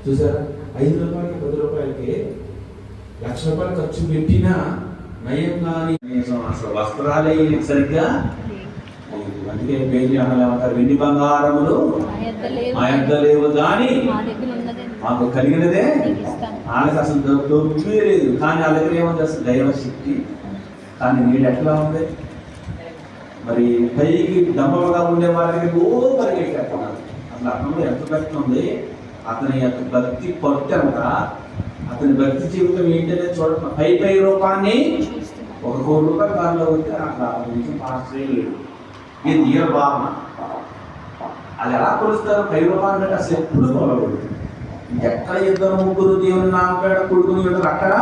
చూసారా, 5 రూపాయలకి 10 రూపాయలకి ₹1,00,000 ఖర్చు పెట్టినా నయం కానీ అసలు వస్త్రాలే సరిగ్గా. అందుకే పేరు ఏమంటారు, వెండి బంగారములు మా యొక్క లేవు కానీ మాకు కలిగినదే. వాళ్ళకి అసలు డబ్బే లేదు, కానీ వాళ్ళ దగ్గర ఏముంది అసలు దైవశక్తి. కానీ నీళ్ళు ఎట్లా ఉంది మరి, పైకి దమ్మగా ఉండే వాళ్ళ దగ్గర పరిగెట్టేస్తున్నారు. అసలు అర్థంలో ఎంత కష్టం ఉంది. అతని యొక్క భక్తి పొట్టంట, అతని భక్తి జీవితం ఏంటనే చూడండి. పై రూపాన్ని ₹1,00,00,000 దానిలో ఉంటే అట్లా పాస్ చేయలేదు. ఇది దీన భావన. అది ఎలా కొలుస్తారు? ₹10 అంటే అసలు ఎప్పుడు కొలవదు. ఎక్కడ ఇద్దరు ముగ్గురు దేవుని నామపేట కొడుకుని అక్కడ